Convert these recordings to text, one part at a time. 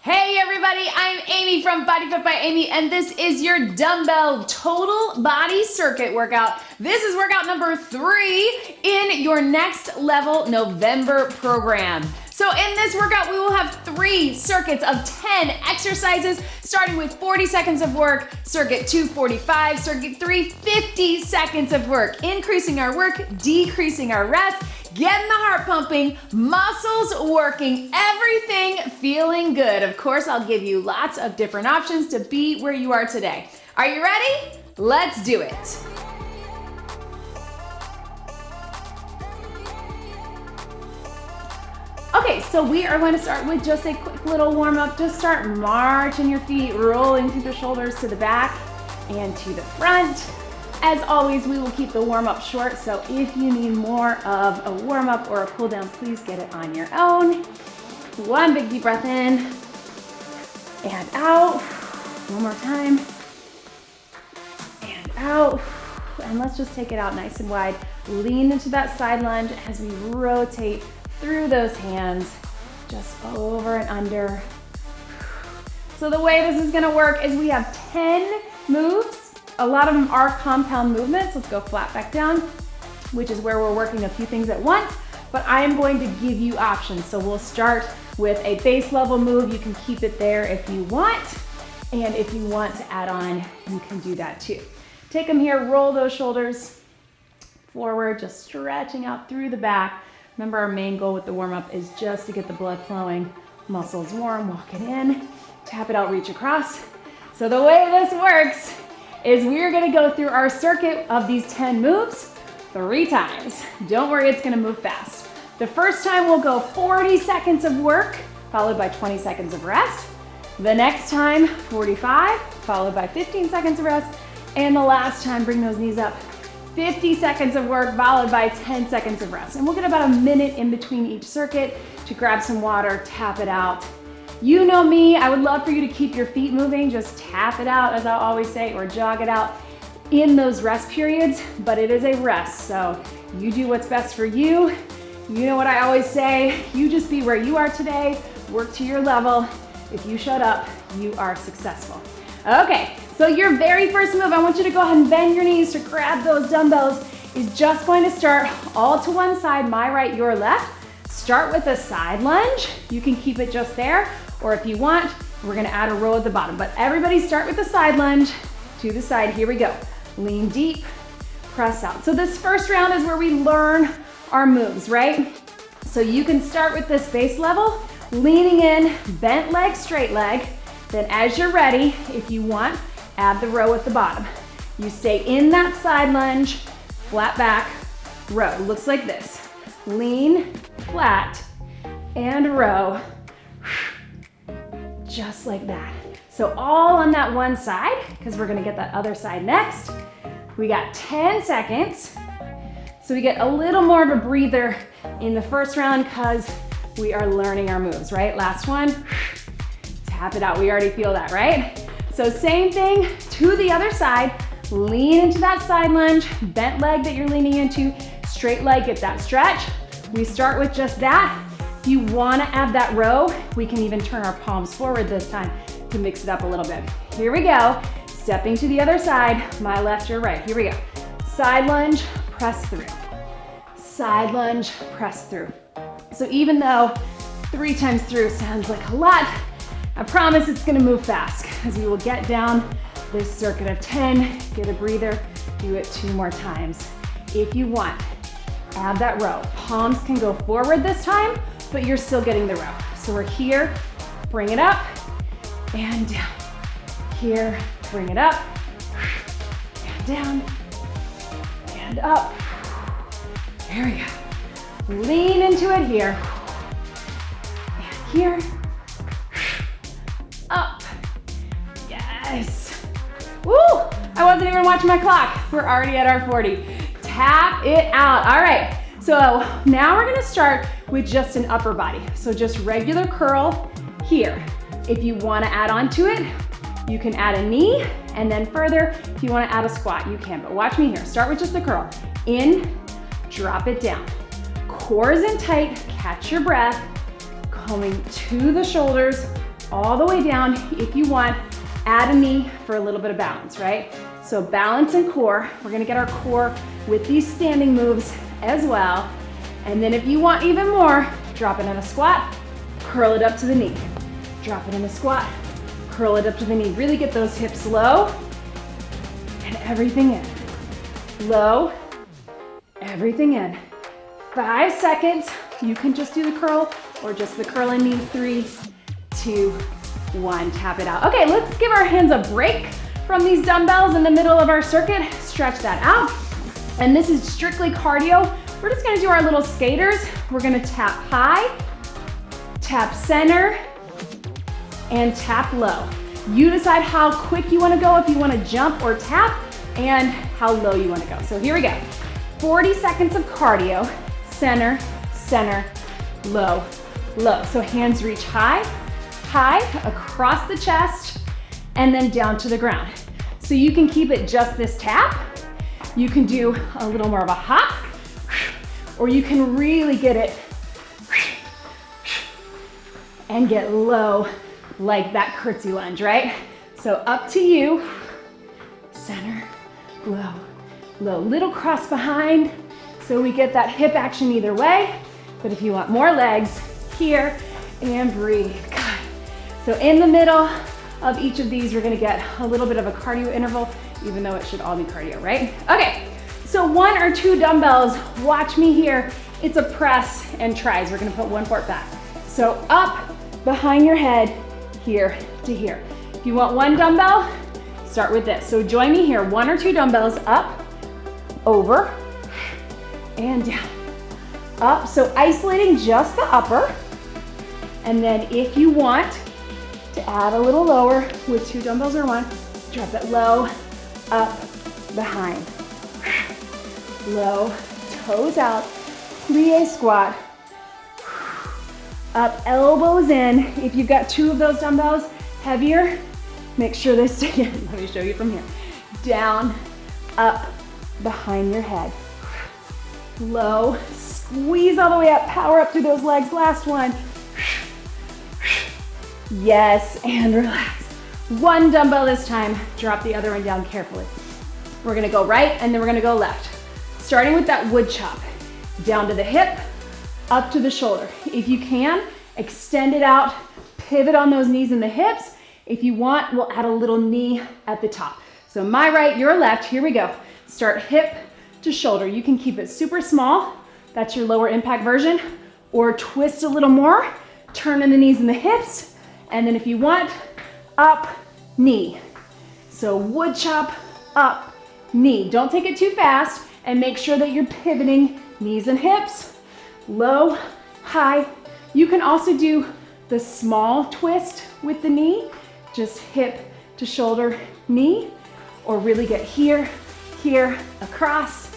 Hey everybody, I'm Amy from BodyFit by Amy, and this is your dumbbell total body circuit workout. This is workout number 3 in your Next Level November program. So in this workout, we will have 3 circuits of 10 exercises, starting with 40 seconds of work, circuit 2, 45, circuit 3, 50 seconds of work, increasing our work, decreasing our rest, getting the heart pumping, muscles working, everything feeling good. Of course, I'll give you lots of different options to be where you are today. Are you ready? Let's do it. Okay, so we are going to start with just a quick little warm up. Just start marching your feet, rolling through the shoulders to the back and to the front. As always, we will keep the warm up short, so if you need more of a warm up or a cool down, please get it on your own. One big deep breath in and out. One more time. And out. And let's just take it out nice and wide. Lean into that side lunge as we rotate through those hands, just over and under. So the way this is gonna work is we have 10 moves. A lot of them are compound movements. Let's go flat back down, which is where we're working a few things at once, but I am going to give you options. So we'll start with a base level move. You can keep it there if you want, and if you want to add on, you can do that too. Take them here, roll those shoulders forward, just stretching out through the back. Remember, our main goal with the warm-up is just to get the blood flowing, muscles warm, walk it in, tap it out, reach across. So the way this works is we're gonna go through our circuit of these 10 moves 3 times. Don't worry, it's gonna move fast. The first time we'll go 40 seconds of work, followed by 20 seconds of rest. The next time, 45, followed by 15 seconds of rest. And the last time, bring those knees up, 50 seconds of work followed by 10 seconds of rest. And we'll get about a minute in between each circuit to grab some water, tap it out. You know me, I would love for you to keep your feet moving, just tap it out, as I always say, or jog it out in those rest periods, but it is a rest, so you do what's best for you. You know what I always say, you just be where you are today, work to your level. If you shut up, you are successful. Okay. So your very first move, I want you to go ahead and bend your knees to grab those dumbbells, is just going to start all to one side, my right, your left. Start with a side lunge. You can keep it just there, or if you want, we're gonna add a row at the bottom. But everybody start with the side lunge to the side. Here we go. Lean deep, press out. So this first round is where we learn our moves, right? So you can start with this base level, leaning in, bent leg, straight leg. Then as you're ready, if you want, add the row at the bottom. You stay in that side lunge, flat back, row. Looks like this. Lean, flat, and row. Just like that. So all on that one side, because we're gonna get that other side next. We got 10 seconds. So we get a little more of a breather in the first round because we are learning our moves, right? Last one, tap it out. We already feel that, right? So same thing to the other side. Lean into that side lunge, bent leg that you're leaning into, straight leg, get that stretch. We start with just that. If you wanna add that row, we can even turn our palms forward this time to mix it up a little bit. Here we go, stepping to the other side, my left, your right. Here we go. Side lunge, press through. Side lunge, press through. So even though 3 times through sounds like a lot, I promise it's gonna move fast as we will get down this circuit of 10, get a breather, do it 2 more times. If you want, add that row. Palms can go forward this time, but you're still getting the row. So we're here, bring it up, and down. Here, bring it up, and down, and up. There we go. Lean into it here, and here, up. Yes. Woo! I wasn't even watching my clock. We're already at our 40. Tap it out. All right. So now we're gonna start with just an upper body. So just regular curl here. If you wanna add on to it, you can add a knee, and then further, if you wanna add a squat, you can. But watch me here. Start with just the curl. In, drop it down. Core is in tight, catch your breath. Coming to the shoulders, all the way down. If you want, add a knee for a little bit of balance, right? So balance and core. We're gonna get our core with these standing moves as well. And then if you want even more, drop it in a squat, curl it up to the knee. Drop it in a squat, curl it up to the knee. Really get those hips low and everything in. Low, everything in. 5 seconds. You can just do the curl or just the curl and knee. 3, 2, 1. Tap it out. Okay, let's give our hands a break from these dumbbells in the middle of our circuit. Stretch that out. And this is strictly cardio. We're just gonna do our little skaters. We're gonna tap high, tap center, and tap low. You decide how quick you wanna go, if you wanna jump or tap, and how low you wanna go. So here we go. 40 seconds of cardio. Center, center, low, low. So hands reach high, high, across the chest, and then down to the ground. So you can keep it just this tap. You can do a little more of a hop, or you can really get it and get low like that curtsy lunge, right? So up to you. Center, low, low. Little cross behind, so we get that hip action either way. But if you want more legs, here and breathe. Good. So in the middle of each of these, we're gonna get a little bit of a cardio interval, even though it should all be cardio, right? Okay, so 1 or 2 dumbbells. Watch me here. It's a press and tries. We're gonna put one foot back. So up behind your head, here to here. If you want 1 dumbbell, start with this. So join me here. 1 or 2 dumbbells, up, over, and down. Up, so isolating just the upper. And then if you want to add a little lower with 2 dumbbells or 1, drop it low, up, behind. Low, toes out, plie squat. Up, elbows in. If you've got 2 of those dumbbells, heavier, make sure they stay in. Let me show you from here. Down, up, behind your head. Low, squeeze all the way up, power up through those legs. Last one. Yes, and relax. 1 dumbbell this time. Drop the other one down carefully. We're gonna go right, and then we're gonna go left. Starting with that wood chop. Down to the hip, up to the shoulder. If you can, extend it out, pivot on those knees and the hips. If you want, we'll add a little knee at the top. So my right, your left, here we go. Start hip to shoulder. You can keep it super small. That's your lower impact version. Or twist a little more, turn in the knees and the hips. And then if you want, up, knee. So wood chop, up, knee. Don't take it too fast, and make sure that you're pivoting knees and hips. Low, high. You can also do the small twist with the knee, just hip to shoulder, knee, or really get here, here, across,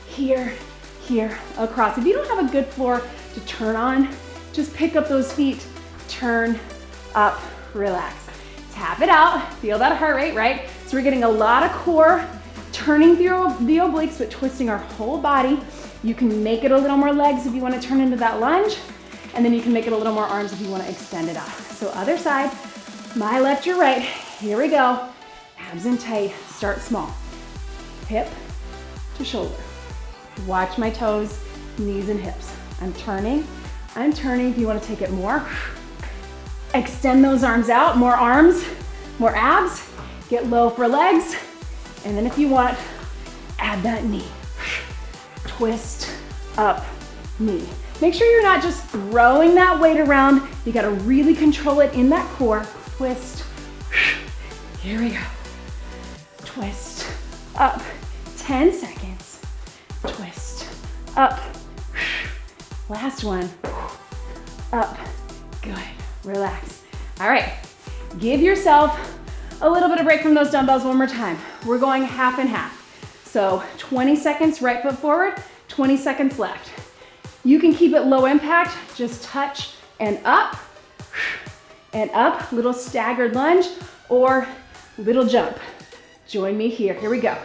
here, here, across. If you don't have a good floor to turn on, just pick up those feet, turn, up, relax. Tap it out, feel that heart rate, right? So we're getting a lot of core, turning through the obliques, but twisting our whole body. You can make it a little more legs if you want to turn into that lunge, and then you can make it a little more arms if you want to extend it out. So other side, my left, your right. Here we go. Abs in tight, start small. Hip to shoulder. Watch my toes, knees and hips. I'm turning. If you want to take it more, extend those arms out, more arms, more abs. Get low for legs. And then if you want, add that knee. Twist, up, knee. Make sure you're not just throwing that weight around. You gotta really control it in that core. Twist. Here we go. Twist, up. 10 seconds. Twist, up. Last one. Up. Good. Relax. All right. Give yourself a little bit of break from those dumbbells one more time. We're going half and half. So 20 seconds right foot forward, 20 seconds left. You can keep it low impact, just touch and up, little staggered lunge or little jump. Join me here, here we go.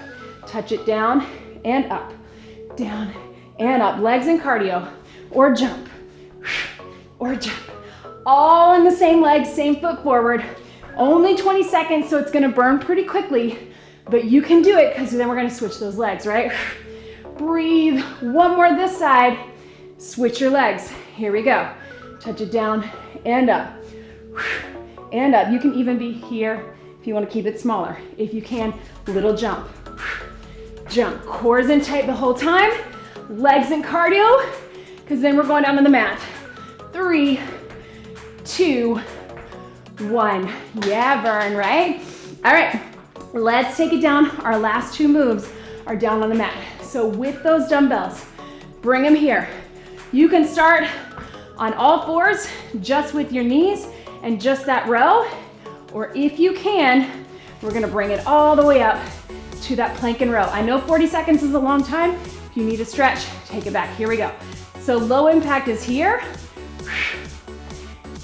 Touch it down and up, down and up. Legs and cardio, or jump, all in the same leg, same foot forward. Only 20 seconds, so it's gonna burn pretty quickly, but you can do it because then we're gonna switch those legs, right? Breathe. One more this side. Switch your legs. Here we go. Touch it down and up. And up. You can even be here if you want to keep it smaller. If you can, little jump. Jump. Core is in tight the whole time. Legs in cardio, because then we're going down on the mat. 3, 2, 1. Yeah, burn, right? All right, let's take it down. Our last 2 moves are down on the mat. So with those dumbbells, bring them here. You can start on all fours, just with your knees and just that row, or if you can, we're gonna bring it all the way up to that plank and row. I know 40 seconds is a long time. If you need to stretch, take it back. Here we go. So low impact is here.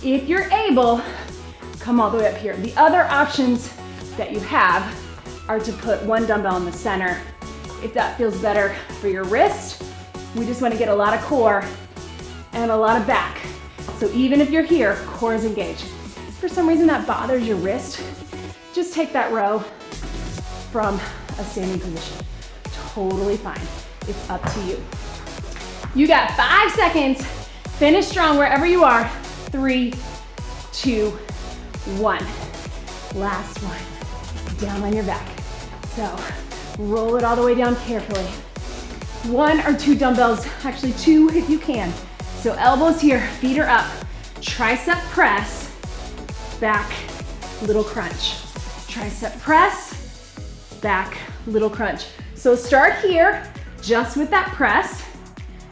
If you're able, come all the way up here. The other options that you have are to put one dumbbell in the center. If that feels better for your wrist, we just want to get a lot of core and a lot of back. So even if you're here, core is engaged. If for some reason that bothers your wrist, just take that row from a standing position. Totally fine. It's up to you. You got 5 seconds. Finish strong wherever you are. 3, 2, 1. Last one. Down on your back. So roll it all the way down carefully. 1 or 2 dumbbells, actually 2 if you can. So elbows here, feet are up. Tricep press, back, little crunch. Tricep press, back, little crunch. So start here, just with that press,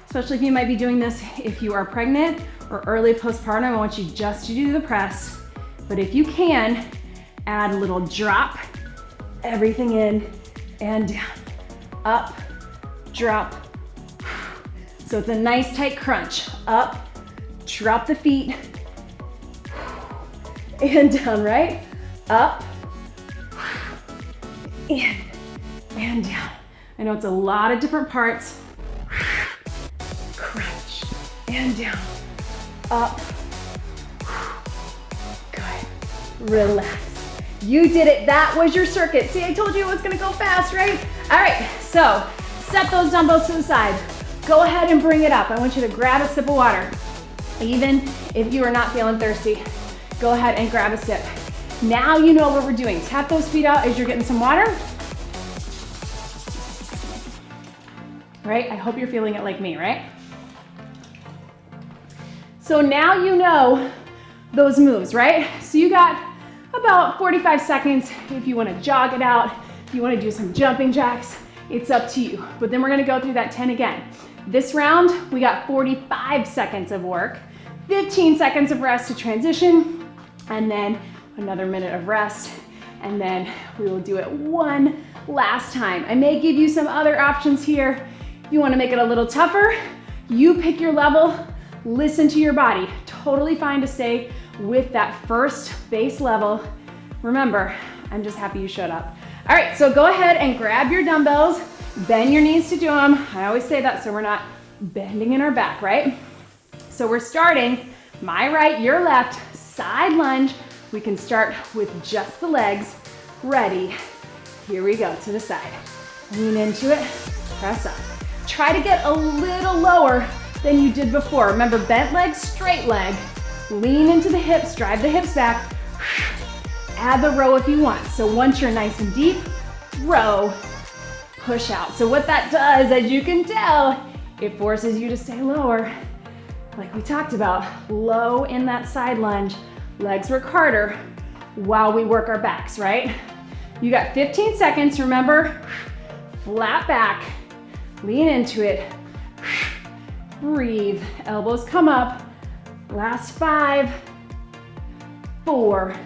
especially if you might be doing this if you are pregnant or early postpartum. I want you just to do the press, but if you can, add a little drop, everything in and down, up, drop. So it's a nice tight crunch. Up, drop the feet, and down, right? Up, in, and down. I know it's a lot of different parts. Crunch, and down, up. Good, relax. You did it, that was your circuit. See, I told you it was gonna go fast, right? All right, so set those dumbbells to the side. Go ahead and bring it up. I want you to grab a sip of water. Even if you are not feeling thirsty, go ahead and grab a sip. Now you know what we're doing. Tap those feet out as you're getting some water. Right? I hope you're feeling it like me, right? So now you know those moves, right? So you got about 45 seconds if you want to jog it out, if you want to do some jumping jacks, it's up to you. But then we're going to go through that 10 again. This round, we got 45 seconds of work, 15 seconds of rest to transition, and then another minute of rest, and then we will do it one last time. I may give you some other options here. If you want to make it a little tougher, you pick your level, listen to your body. Totally fine to stay with that first base level. Remember, I'm just happy you showed up. All right, so go ahead and grab your dumbbells, bend your knees to do them. I always say that so we're not bending in our back, right? So we're starting, my right, your left, side lunge. We can start with just the legs. Ready, here we go, to the side. Lean into it, press up. Try to get a little lower than you did before. Remember, bent leg, straight leg. Lean into the hips, drive the hips back. Add the row if you want. So once you're nice and deep, row, push out. So what that does, as you can tell, it forces you to stay lower. Like we talked about, low in that side lunge. Legs work harder while we work our backs, right? You got 15 seconds, remember? Flat back, lean into it. Breathe, elbows come up. Last 5, 4,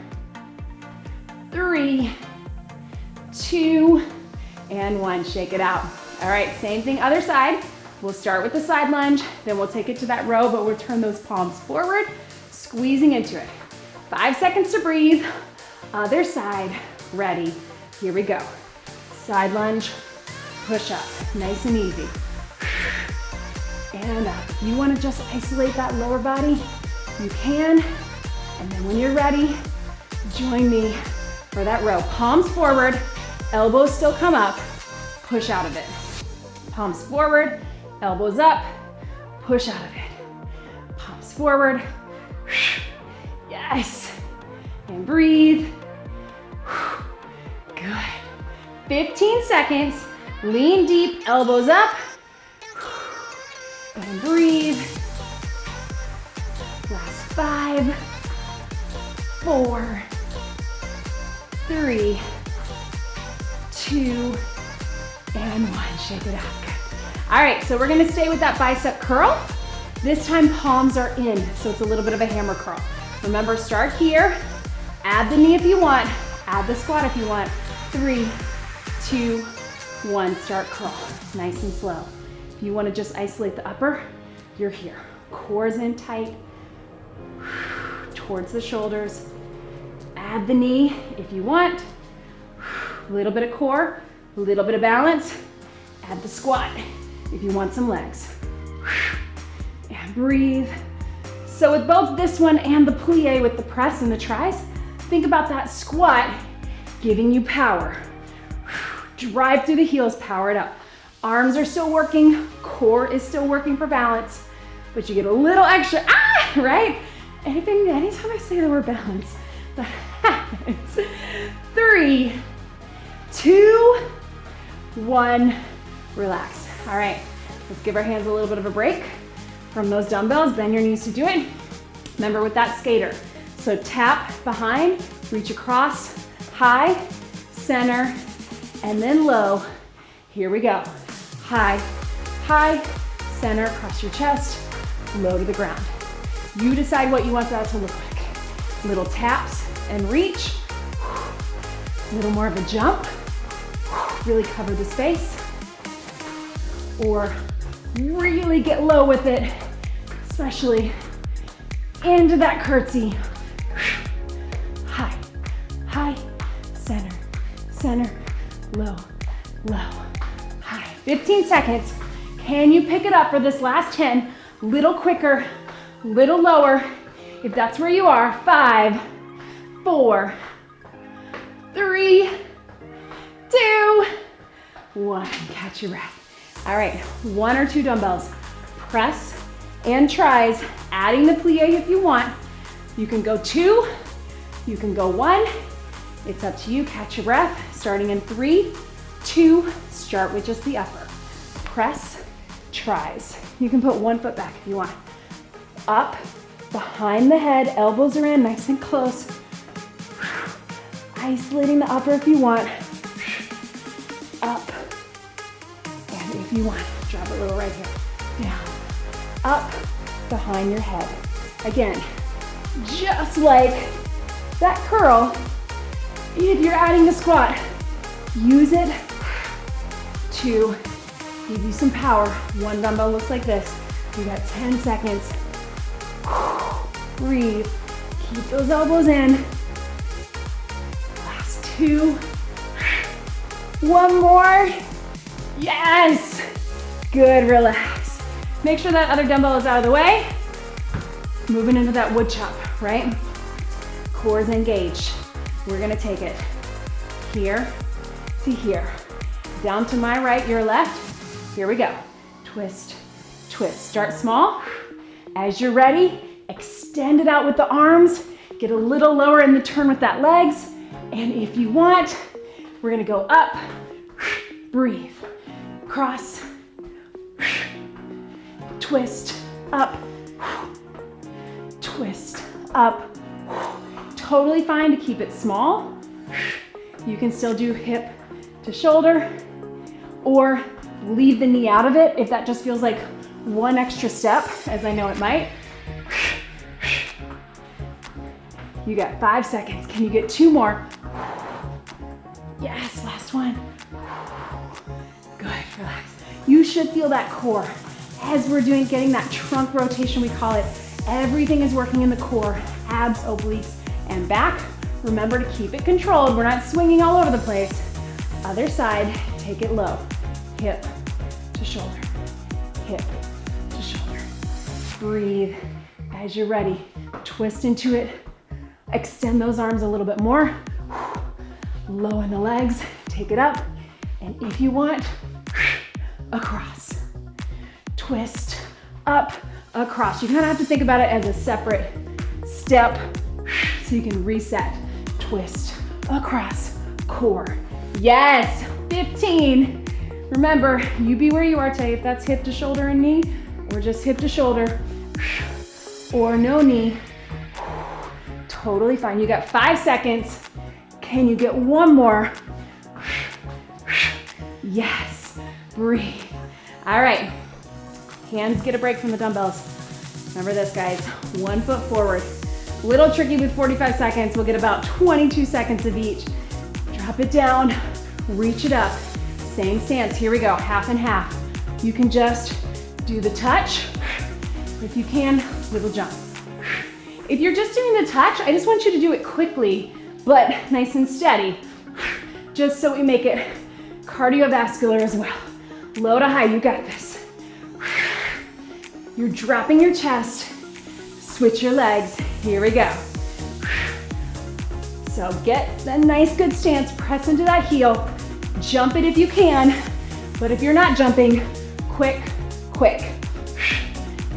3, 2, and 1. Shake it out. All right, same thing, other side. We'll start with the side lunge, then we'll take it to that row, but we'll turn those palms forward, squeezing into it. 5 seconds to breathe. Other side, ready. Here we go. Side lunge, push up, nice and easy. And up. You want to just isolate that lower body? You can. And then when you're ready, join me for that row. Palms forward, elbows still come up, push out of it. Palms forward, elbows up, push out of it. Palms forward, yes. And breathe. Good. 15 seconds, lean deep, elbows up, and breathe. Last 5, 4, 3, 2, and 1. Shake it out. Good. All right, so we're gonna stay with that bicep curl. This time palms are in, so it's a little bit of a hammer curl. Remember, start here, add the knee if you want, add the squat if you want. 3, 2, 1, start curl, nice and slow. If you wanna just isolate the upper, you're here. Core's in tight, towards the shoulders. Add the knee if you want. A little bit of core, a little bit of balance. Add the squat if you want some legs. And breathe. So with both this one and the plie with the press and the tris, think about that squat giving you power. Drive through the heels, power it up. Arms are still working, core is still working for balance, but you get a little extra, right? Anytime I say the word balance, that happens. 3, 2, 1, relax. All right, let's give our hands a little bit of a break from those dumbbells. Bend your knees to do it. Remember with that skater. So tap behind, reach across, high, center, and then low. Here we go. High, high, center, across your chest, low to the ground. You decide what you want that to look like. Little taps and reach. A little more of a jump. Really cover the space. Or really get low with it, especially into that curtsy. High, high, center, center, low, low, high. 15 seconds. Can you pick it up for this last 10? Little quicker, little lower. If that's where you are, 5, 4, 3, 2, 1. Catch your breath. All right, 1 or 2 dumbbells. Press and tris, adding the plie if you want. You can go 2, you can go 1. It's up to you. Catch your breath. Starting in 3, 2, start with just the upper. Press, tris. You can put 1 foot back if you want. Up, behind the head, elbows are in, nice and close. Isolating the upper if you want. Up, and if you want, drop a little right here. Down, up, behind your head. Again, just like that curl, if you're adding the squat, use it to give you some power. 1 dumbbell looks like this. You got 10 seconds. Breathe. Keep those elbows in. Last 2. 1 more. Yes. Good, relax. Make sure that other dumbbell is out of the way. Moving into that wood chop, right? Core's engaged. We're gonna take it here to here. Down to my right, your left. Here we go. Twist, twist. Start small. As you're ready, extend it out with the arms. Get a little lower in the turn with that legs. And if you want, we're gonna go up, breathe, cross, twist, up, twist, up. Totally fine to keep it small. You can still do hip to shoulder or leave the knee out of it if that just feels like 1 extra step, as I know it might. You got 5 seconds. Can you get 2 more? Yes, last one. Good, relax. You should feel that core. As we're getting that trunk rotation, we call it, everything is working in the core, abs, obliques, and back. Remember to keep it controlled. We're not swinging all over the place. Other side, take it low. Hip to shoulder, hip to shoulder. Breathe. As you're ready, twist into it. Extend those arms a little bit more. Low in the legs, take it up. And if you want, across. Twist, up, across. You kind of have to think about it as a separate step so you can reset. Twist, across, core. Yes, 15. Remember, you be where you are today. If that's hip to shoulder and knee, or just hip to shoulder, or no knee, totally fine. You got 5 seconds. Can you get one more? Yes, breathe. All right, hands get a break from the dumbbells. Remember this, guys, 1 foot forward. Little tricky with 45 seconds. We'll get about 22 seconds of each. Drop it down, reach it up. Same stance, here we go, half and half. You can just do the touch. If you can, little jump. If you're just doing the touch, I just want you to do it quickly, but nice and steady, just so we make it cardiovascular as well. Low to high, you got this. You're dropping your chest, switch your legs, here we go. So get that nice good stance, press into that heel, jump it if you can, but if you're not jumping, quick, quick.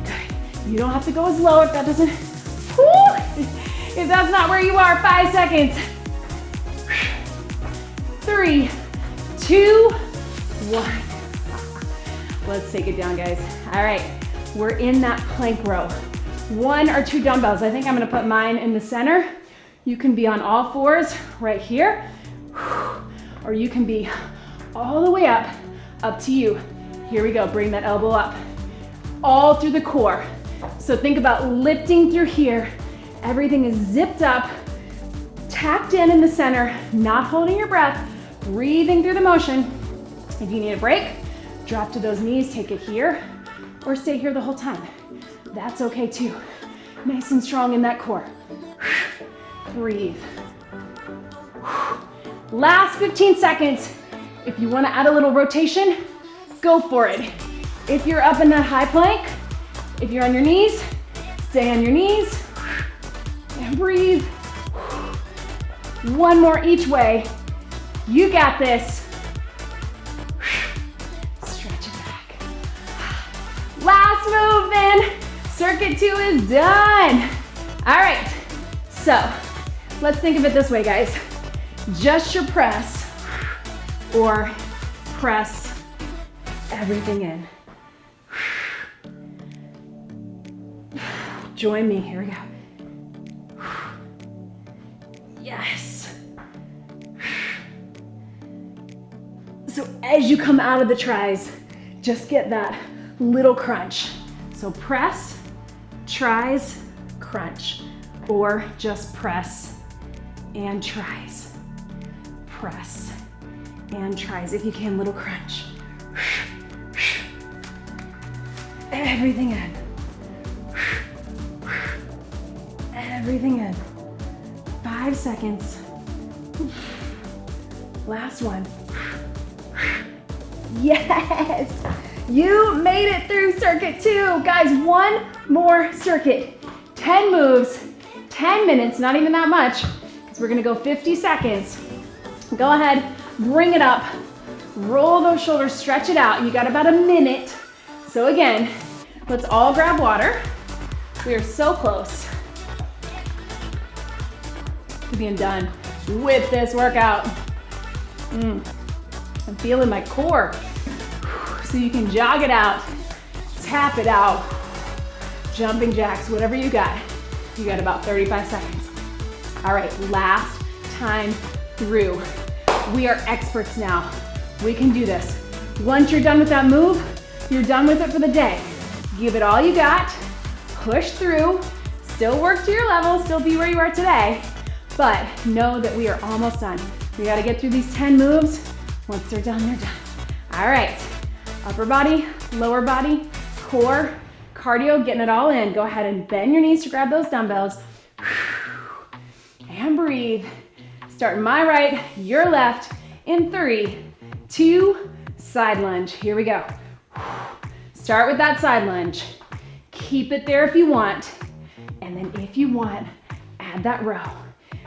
Good. You don't have to go as low if that doesn't, if that's not where you are. 5 seconds. 3, 2, 1. Let's take it down, guys. All right, we're in that plank row. 1 or 2 dumbbells. I think I'm gonna put mine in the center. You can be on all fours right here, or you can be all the way up to you. Here we go, bring that elbow up, all through the core. So think about lifting through here. Everything is zipped up, tapped in the center, not holding your breath, breathing through the motion. If you need a break, drop to those knees, take it here, or stay here the whole time. That's okay too. Nice and strong in that core. Breathe. Last 15 seconds. If you want to add a little rotation, go for it. If you're up in that high plank, if you're on your knees, stay on your knees and breathe. 1 more each way. You got this. Stretch it back. Last move then. Circuit 2 is done. All right, so let's think of it this way, guys. Just your press, or press everything in. Join me, here we go. Yes. So as you come out of the tries, just get that little crunch. So press, tries, crunch, or just press and tries. Press and tries. If you can, little crunch. Everything in. Everything in. 5 seconds. Last one. Yes! You made it through circuit 2. Guys, 1 more circuit. 10 moves, 10 minutes, not even that much, because we're gonna go 50 seconds. Go ahead, bring it up, roll those shoulders, stretch it out. You got about a minute. So again, let's all grab water. We are so close to being done with this workout. I'm feeling my core. So you can jog it out, tap it out, jumping jacks, whatever you got. You got about 35 seconds. All right, last time through. We are experts now. We can do this. Once you're done with that move, you're done with it for the day. Give it all you got, push through, still work to your level, still be where you are today, but know that we are almost done. We gotta get through these 10 moves. Once they're done, they're done. All right, upper body, lower body, core, cardio, getting it all in. Go ahead and bend your knees to grab those dumbbells. And breathe. Starting my right, your left, in 3, 2, side lunge. Here we go. Start with that side lunge. Keep it there if you want. And then if you want, add that row.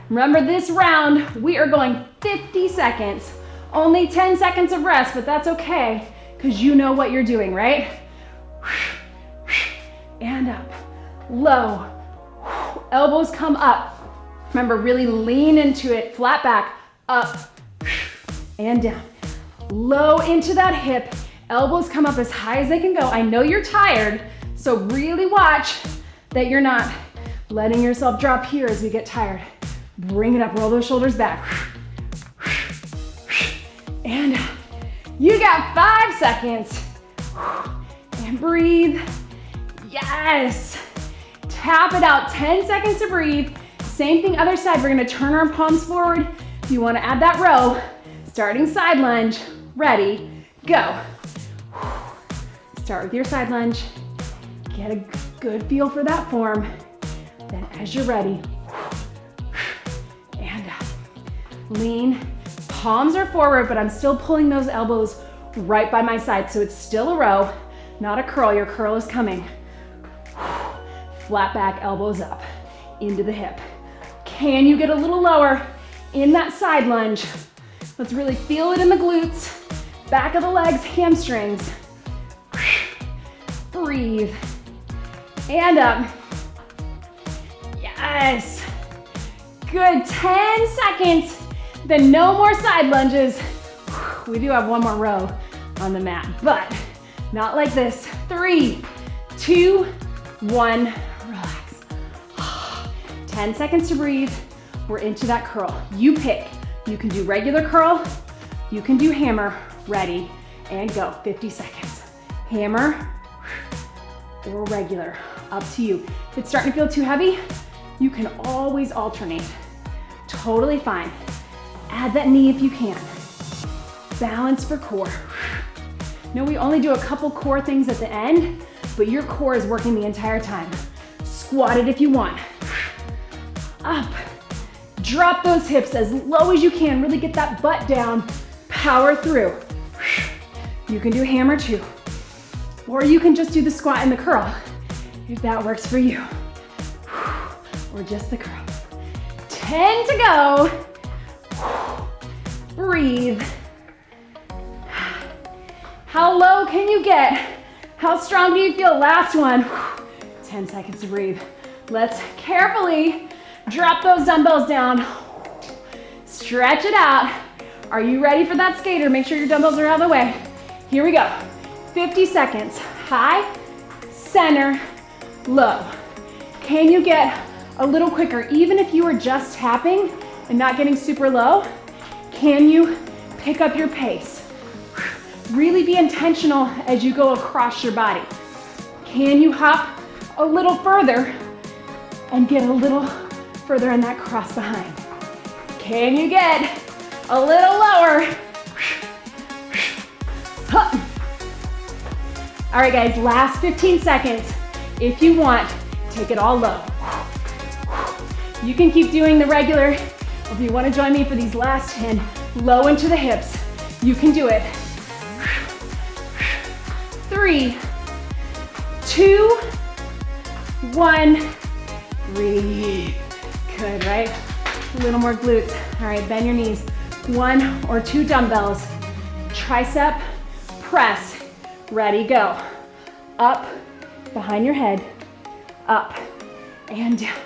Remember this round, we are going 50 seconds. Only 10 seconds of rest, but that's okay, because you know what you're doing, right? And up, low, elbows come up. Remember, really lean into it, flat back, up, and down. Low into that hip, elbows come up as high as they can go. I know you're tired, so really watch that you're not letting yourself drop here as we get tired. Bring it up, roll those shoulders back. And you got 5 seconds. And breathe. Yes. Tap it out, 10 seconds to breathe. Same thing, other side. We're gonna turn our palms forward. If you wanna add that row, starting side lunge, ready, go. Start with your side lunge. Get a good feel for that form. Then as you're ready, and up. Lean, palms are forward, but I'm still pulling those elbows right by my side. So it's still a row, not a curl. Your curl is coming. Flat back, elbows up, into the hip. Can you get a little lower in that side lunge? Let's really feel it in the glutes, back of the legs, hamstrings. Breathe. And up. Yes. Good, 10 seconds. Then no more side lunges. We do have one more row on the mat, but not like this. 3, 2, 1, relax. 10 seconds to breathe. We're into that curl. You pick. You can do regular curl. You can do hammer. Ready, and go. 50 seconds. Hammer or regular, up to you. If it's starting to feel too heavy, you can always alternate. Totally fine. Add that knee if you can. Balance for core. No, we only do a couple core things at the end, but your core is working the entire time. Squat it if you want. Up. Drop those hips as low as you can. Really get that butt down. Power through. You can do hammer too. Or you can just do the squat and the curl, if that works for you. Or just the curl. 10 to go. Breathe. How low can you get? How strong do you feel? Last one. 10 seconds to breathe. Let's carefully drop those dumbbells down. Stretch it out. Are you ready for that skater? Make sure your dumbbells are out of the way. Here we go. 50 seconds. High, center, low. Can you get a little quicker? Even if you are just tapping and not getting super low, can you pick up your pace? Really be intentional as you go across your body. Can you hop a little further and get a little further in that cross behind? Can you get a little lower? All right, guys, last 15 seconds. If you want, take it all low. You can keep doing the regular, or if you want to join me for these last 10, low into the hips, you can do it. 3, 2, 1, breathe. Good, right? A little more glutes. All right, bend your knees. 1 or 2 dumbbells. Tricep, press. Ready, go. Up, behind your head, up, and down.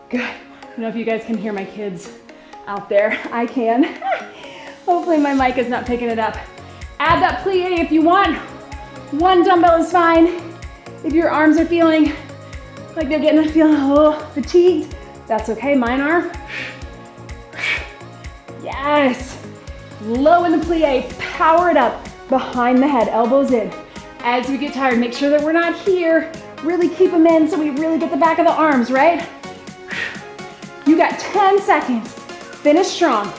Good. I don't know if you guys can hear my kids out there. I can. Hopefully my mic is not picking it up. Add that plie if you want. 1 dumbbell is fine. If your arms are feeling like they're feeling a little fatigued, that's okay, mine are. Yes. Low in the plie, power it up behind the head, elbows in. As we get tired, make sure that we're not here. Really keep them in so we really get the back of the arms, right? You got 10 seconds. Finish strong.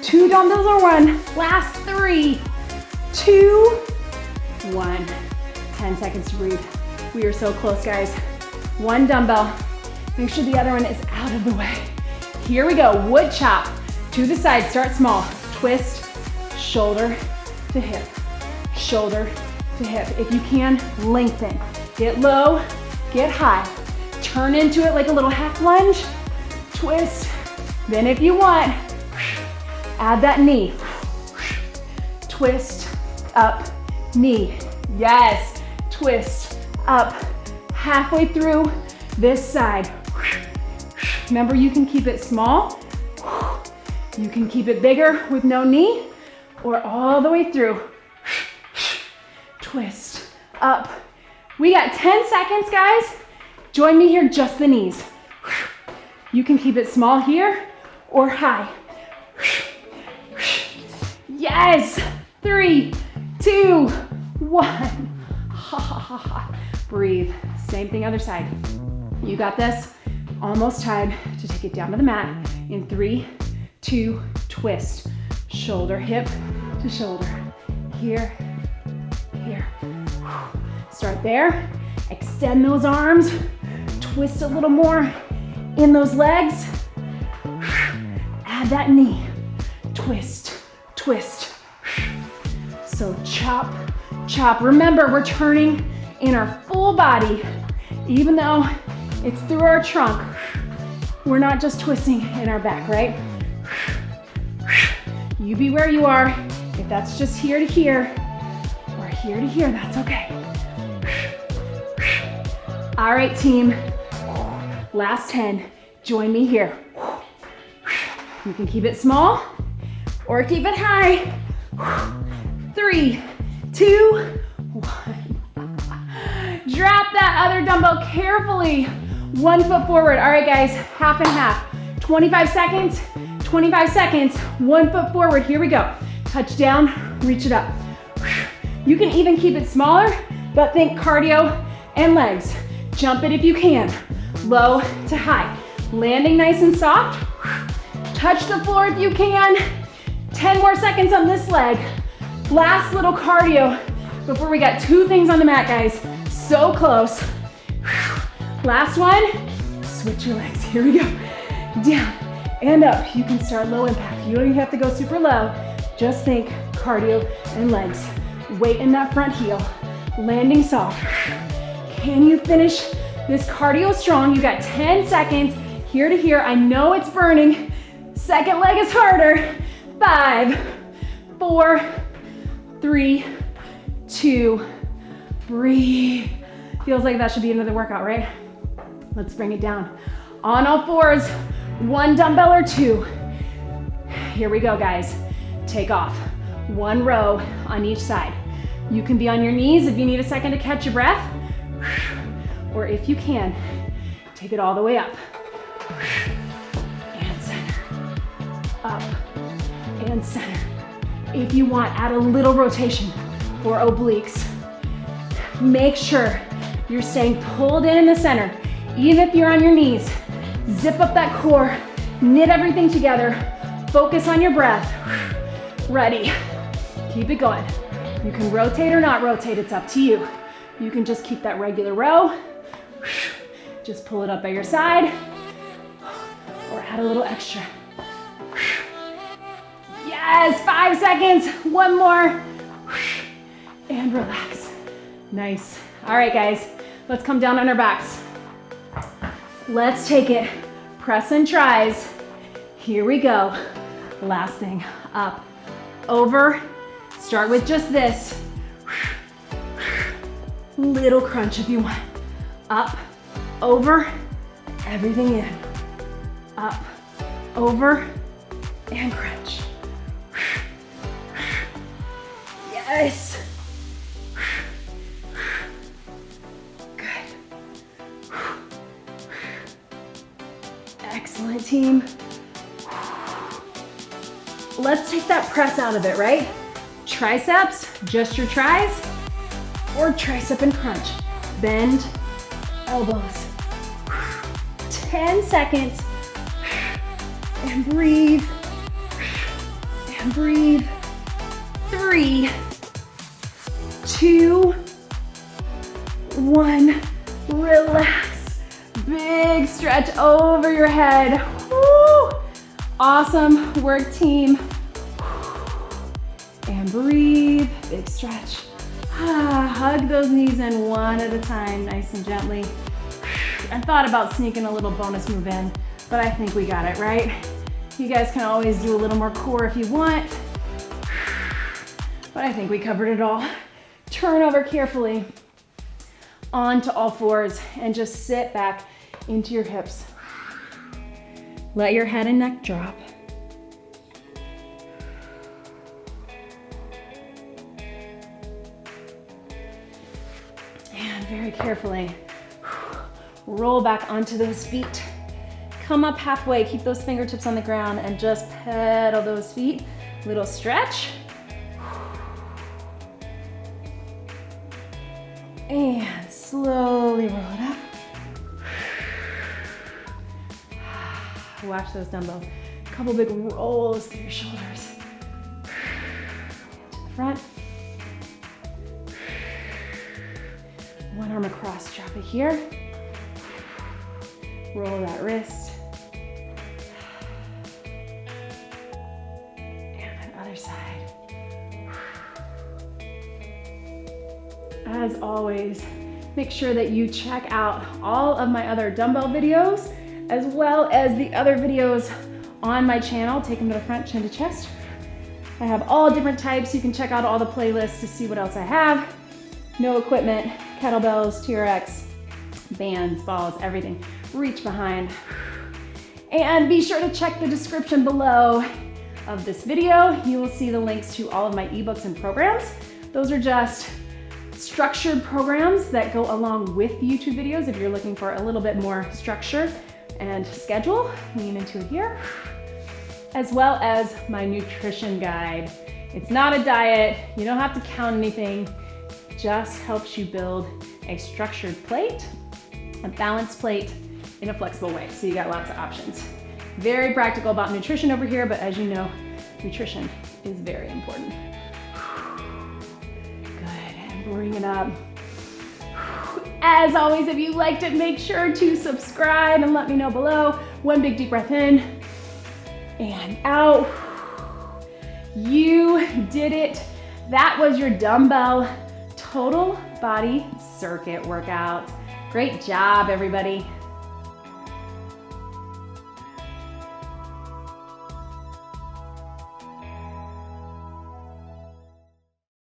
2 dumbbells or 1. Last 3, 2, 1. 10 seconds to breathe. We are so close, guys. 1 dumbbell. Make sure the other one is out of the way. Here we go, wood chop. To the side, start small. Twist, shoulder to hip. Shoulder to hip. If you can, lengthen. Get low, get high. Turn into it like a little half lunge, twist. Then if you want, add that knee. Twist, up, knee. Yes, twist, up, halfway through this side. Remember, you can keep it small. You can keep it bigger with no knee, or all the way through. Twist, up. We got 10 seconds, guys. Join me here, just the knees. You can keep it small here or high. Yes, 3, 2, 1. Breathe. Same thing, other side. You got this. Almost time to take it down to the mat. In 3, 2, twist. Shoulder, hip to shoulder. Here, here. Start there. Extend those arms. Twist a little more in those legs. Add that knee. Twist, twist. So chop, chop. Remember, we're turning in our full body. Even though it's through our trunk, we're not just twisting in our back, right? You be where you are. If that's just here to here, or here to here, that's okay. All right, team. Last 10. Join me here. You can keep it small or keep it high. 3, 2, 1. Drop that other dumbbell carefully. 1 foot forward. All right, guys, half and half. 25 seconds, 25 seconds, 1 foot forward. Here we go. Touch down, reach it up. You can even keep it smaller, but think cardio and legs. Jump it if you can. Low to high. Landing nice and soft. Touch the floor if you can. 10 more seconds on this leg. Last little cardio before we got 2 things on the mat, guys. So close. Last one. Switch your legs. Here we go. Down and up. You can start low impact. You don't even have to go super low. Just think cardio and legs. Weight in that front heel. Landing soft. Can you finish this cardio strong? You got 10 seconds. Here to here. I know it's burning. Second leg is harder. 5, 4, 3, 2, breathe. Feels like that should be another workout, right? Let's bring it down. On all fours, 1 dumbbell or 2. Here we go, guys. Take off. 1 row on each side. You can be on your knees if you need a second to catch your breath. Or if you can, take it all the way up. And center. Up and center. If you want, add a little rotation for obliques. Make sure you're staying pulled in the center. Even if you're on your knees, zip up that core, knit everything together, focus on your breath. Ready. Keep it going. You can rotate or not rotate, it's up to you. You can just keep that regular row. Just pull it up by your side, or add a little extra. Yes, 5 seconds, 1 more. And relax. Nice. All right, guys, let's come down on our backs. Let's take it. Press and tries. Here we go. Last thing. Up, over. Start with just this. Little crunch if you want. Up, over, everything in. Up, over, and crunch. Yes. Good. Excellent, team. Let's take that press out of it, right? Triceps, just your tries, or tricep and crunch. Bend, elbows. 10 seconds. And breathe. And breathe. 3, 2, 1. Relax. Big stretch over your head. Woo. Awesome work, team. And breathe. Big stretch. Hug those knees in one at a time, nice and gently. I thought about sneaking a little bonus move in, but I think we got it, right? You guys can always do a little more core if you want, but I think we covered it all. Turn over carefully onto all fours and just sit back into your hips. Let your head and neck drop. And very carefully, roll back onto those feet. Come up halfway, keep those fingertips on the ground and just pedal those feet. Little stretch. And slowly roll it up. Watch those dumbbells. A couple big rolls through your shoulders. To the front. One arm across, drop it here. Roll that wrist. And the other side. As always, make sure that you check out all of my other dumbbell videos, as well as the other videos on my channel. Take them to the front, chin to chest. I have all different types. You can check out all the playlists to see what else I have. No equipment, kettlebells, TRX, bands, balls, everything. Reach behind. And be sure to check the description below of this video. You will see the links to all of my ebooks and programs. Those are just structured programs that go along with YouTube videos. If you're looking for a little bit more structure and schedule, lean into it here. As well as my nutrition guide. It's not a diet. You don't have to count anything. It just helps you build a structured plate, a balanced plate in a flexible way. So you got lots of options. Very practical about nutrition over here, but as you know, nutrition is very important. Bring it up. As always, if you liked it, make sure to subscribe and let me know below. One big deep breath in and out. You did it. That was your dumbbell total body circuit workout. Great job, everybody.